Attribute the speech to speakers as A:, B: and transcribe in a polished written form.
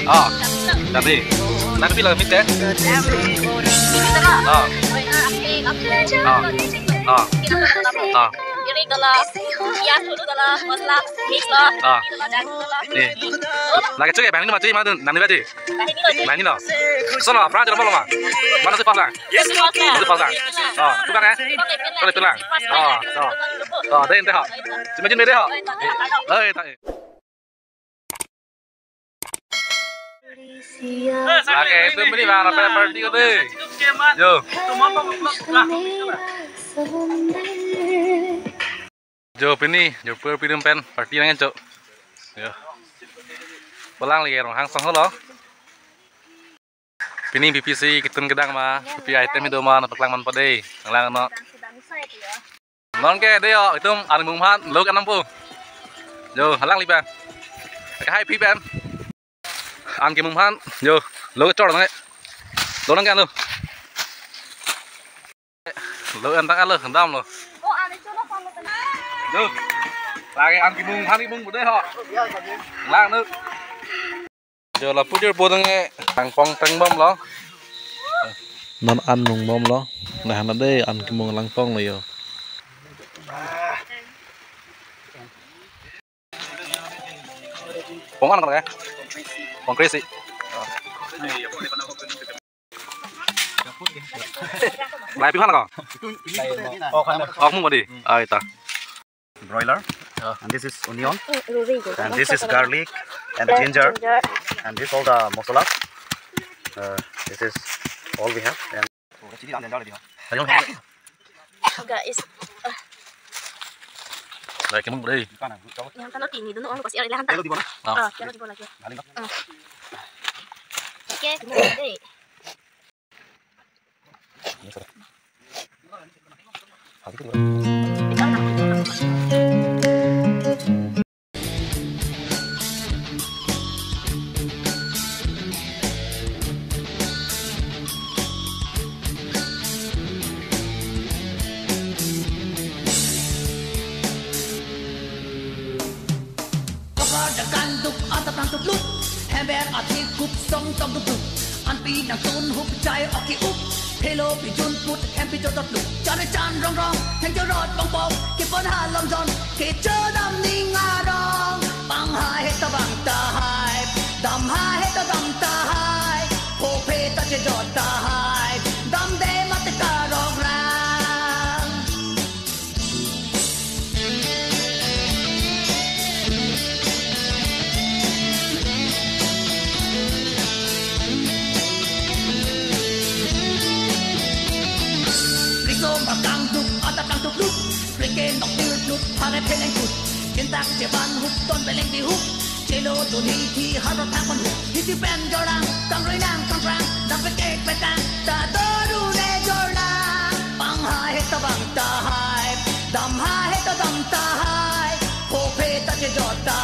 A: Tadi, nanti film itu ya?
B: Ini adalah ya dulu adalah masalah mix lah.
A: Nih, lagi cuy, bang ini macam mana? Nanti baca. Bang ini loh. Soalnya apa aja lo mau mana sih pasang? Itu pasang. Tukang ya? Kalau tulang. Deh, deh, cuma jenis deh, tak. Oke, itu beli barang party itu. Yo. Jo ini, jo film pen party nang cok. Yo. Belang lagi orang hang song lo. Ini PPC kitun gedang mah, tapi item itu mah nak pelang man pade, lang no. Non ke deh yo, itu ada mumhat, lo kan nampu. Jo, halang liban. Hai pipen. An cái mông han, yo, lỡ cho nó đấy, lỡ nó ăn luôn, lỡ ăn tăng ăn luôn, thằng đam rồi, yo, là cái ăn cái mông của đây họ, lang nước, giờ là phút giờ bố đang nghe, thằng phong trăng bom đó, nó ăn mông bom đó, này nó đây ăn cái mông lang phong này yo, phong ăn cái phong crazy. Lại phim nào? Không có đi. Ai ta?
C: Broiler. And this is onion. And this is garlic and ginger. And this all the masala. This is all we have. And
B: guys.
A: Lại cái mông đi.
B: Yang tanah tinggi dulu orang pasti ada lahan tak? Jangan di bola lagi. Oke, kemudian deh.
D: Hember att till kupp som de tog an pi nang ton hup chai oki up hello pi jun put hem pi jot lu chan chan rong rong thang cho rot bong bong ki pon ha long jon ki chơ dam ni nga dong bang hai het bang ta hai dam hai het dam ta hai po pe ta che jot ta hai dam de mat ta rong rang Kang tuk ata kang tuk lut Reken nok tir lut Hare peleng kut Kintak je ban huk ton peleng di huk Chelo tu hi thi haro thang kon huk Hi ti pen jorang Tang roi nang tang rang Dang pe kek pe tang Ta do du ne jorang Bang hai het ta bang ta hai Dam hai het ta dam ta hai Ho pe ta je jot ta